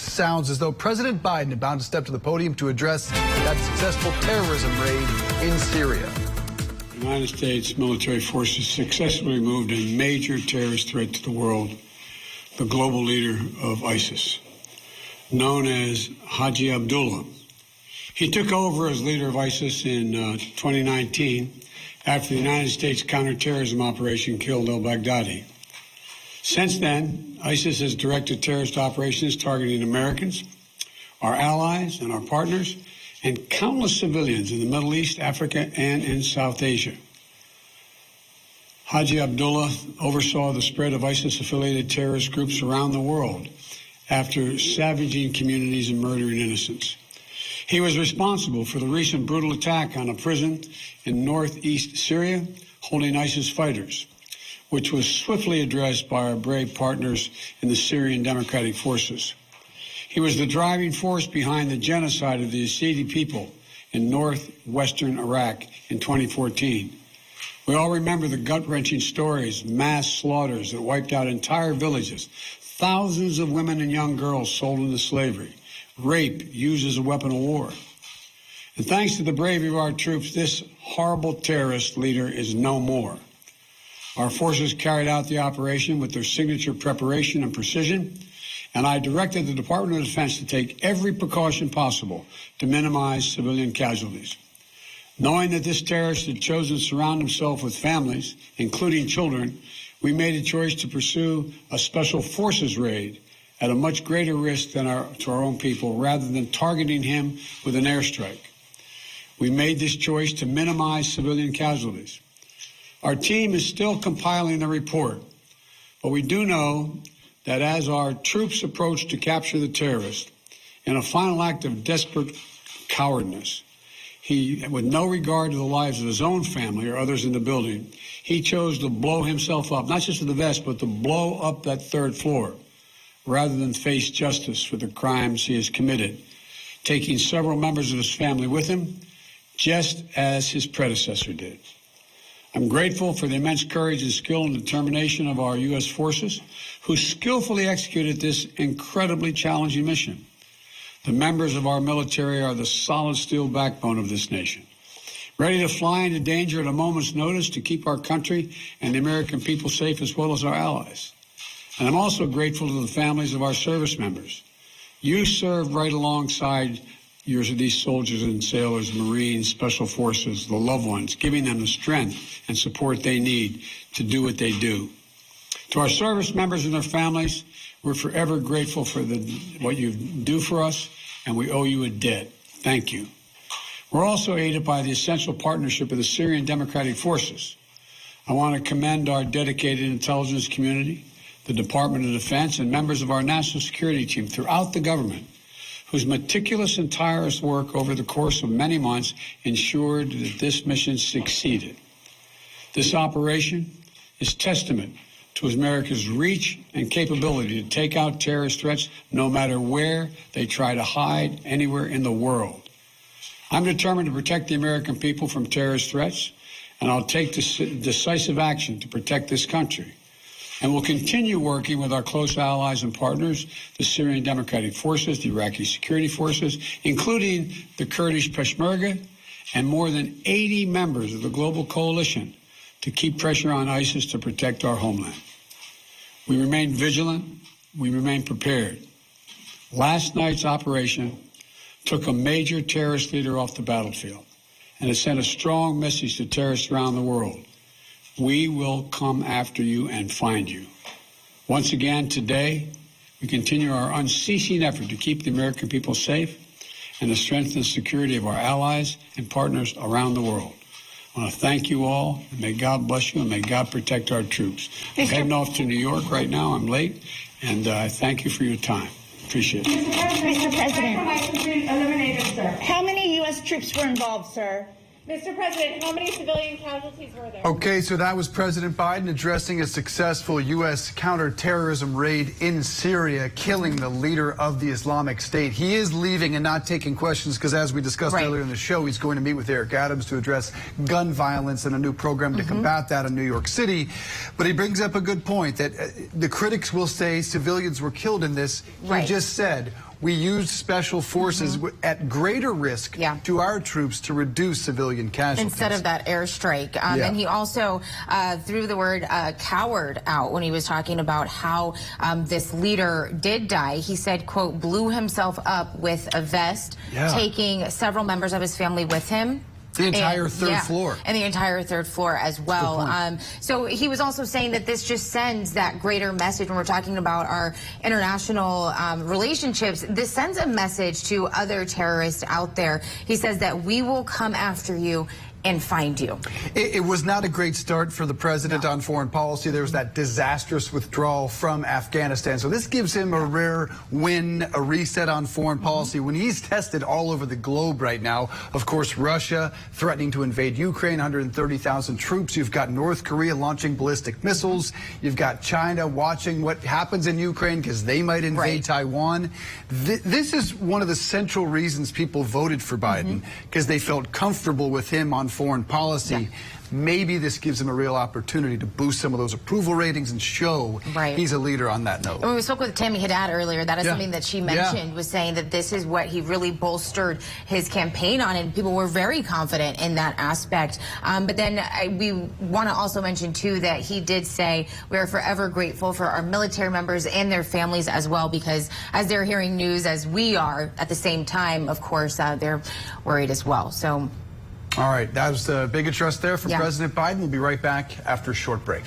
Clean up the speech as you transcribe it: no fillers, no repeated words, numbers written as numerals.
sounds as though President Biden about to step to the podium to address that successful terrorism raid in Syria. The United States military forces successfully removed a major terrorist threat to the world, the global leader of ISIS, known as Haji Abdullah. He took over as leader of ISIS in 2019 after the United States counterterrorism operation killed al-Baghdadi. Since then, ISIS has directed terrorist operations targeting Americans, our allies and our partners, and countless civilians in the Middle East, Africa, and in South Asia. Haji Abdullah oversaw the spread of ISIS-affiliated terrorist groups around the world after savaging communities and murdering innocents. He was responsible for the recent brutal attack on a prison in northeast Syria holding ISIS fighters, which was swiftly addressed by our brave partners in the Syrian Democratic Forces. He was the driving force behind the genocide of the Yazidi people in northwestern Iraq in 2014. We all remember the gut-wrenching stories, mass slaughters that wiped out entire villages, thousands of women and young girls sold into slavery, rape used as a weapon of war. And thanks to the bravery of our troops, this horrible terrorist leader is no more. Our forces carried out the operation with their signature preparation and precision, and I directed the Department of Defense to take every precaution possible to minimize civilian casualties. Knowing that this terrorist had chosen to surround himself with families, including children, we made a choice to pursue a special forces raid at a much greater risk than to our own people, rather than targeting him with an airstrike. We made this choice to minimize civilian casualties. Our team is still compiling the report, but we do know that as our troops approach to capture the terrorist, in a final act of desperate cowardness, he, with no regard to the lives of his own family or others in the building, he chose to blow himself up, not just with the vest, but to blow up that third floor, rather than face justice for the crimes he has committed, taking several members of his family with him, just as his predecessor did. I'm grateful for the immense courage and skill and determination of our U.S. forces, who skillfully executed this incredibly challenging mission. The members of our military are the solid steel backbone of this nation, ready to fly into danger at a moment's notice to keep our country and the American people safe, as well as our allies. And I'm also grateful to the families of our service members. You served right alongside these soldiers and sailors, Marines, Special Forces, the loved ones, giving them the strength and support they need to do what they do. To our service members and their families, we're forever grateful for what you do for us, and we owe you a debt. Thank you. We're also aided by the essential partnership of the Syrian Democratic Forces. I want to commend our dedicated intelligence community, the Department of Defense, and members of our national security team throughout the government, whose meticulous and tireless work over the course of many months ensured that this mission succeeded. This operation is testament to America's reach and capability to take out terrorist threats no matter where they try to hide anywhere in the world. I'm determined to protect the American people from terrorist threats, and I'll take decisive action to protect this country. And we'll continue working with our close allies and partners, the Syrian Democratic Forces, the Iraqi security forces, including the Kurdish Peshmerga, and more than 80 members of the global coalition to keep pressure on ISIS to protect our homeland. We remain vigilant. We remain prepared. Last night's operation took a major terrorist leader off the battlefield, and it sent a strong message to terrorists around the world. We will come after you and find you. Once again, today, we continue our unceasing effort to keep the American people safe and to strengthen the security of our allies and partners around the world. I want to thank you all, and may God bless you, and may God protect our troops. I'm heading off to New York right now. I'm late, and I thank you for your time. Appreciate it. Mr. President, how many U.S. troops were involved, sir? Mr. President, how many civilian casualties were there? Okay, so that was President Biden addressing a successful U.S. counterterrorism raid in Syria, killing the leader of the Islamic State. He is leaving and not taking questions because, as we discussed earlier in the show, he's going to meet with Eric Adams to address gun violence and a new program to combat that in New York City. But he brings up a good point that the critics will say civilians were killed in this. He just said, we used special forces at greater risk to our troops to reduce civilian casualties. Instead of that airstrike. And he also threw the word coward out when he was talking about how this leader did die. He said, quote, blew himself up with a vest, taking several members of his family with him. The entire third floor. And the entire third floor as well. So he was also saying that this just sends that greater message when we're talking about our international relationships. This sends a message to other terrorists out there. He says that we will come after you and find you. It was not a great start for the president on foreign policy. There was that disastrous withdrawal from Afghanistan. So this gives him a rare win, a reset on foreign policy when he's tested all over the globe right now. Of course, Russia threatening to invade Ukraine, 130,000 troops. You've got North Korea launching ballistic missiles. You've got China watching what happens in Ukraine because they might invade Taiwan. This is one of the central reasons people voted for Biden, because they felt comfortable with him on foreign policy. Maybe this gives him a real opportunity to boost some of those approval ratings and show he's a leader on that note. When we spoke with Tammy Haddad earlier, that is something that she mentioned, was saying that this is what he really bolstered his campaign on, and people were very confident in that aspect. But then we want to also mention, too, that he did say we are forever grateful for our military members and their families as well, because as they're hearing news, as we are, at the same time, of course, they're worried as well. So. All right, that was a big address there from President Biden. We'll be right back after a short break.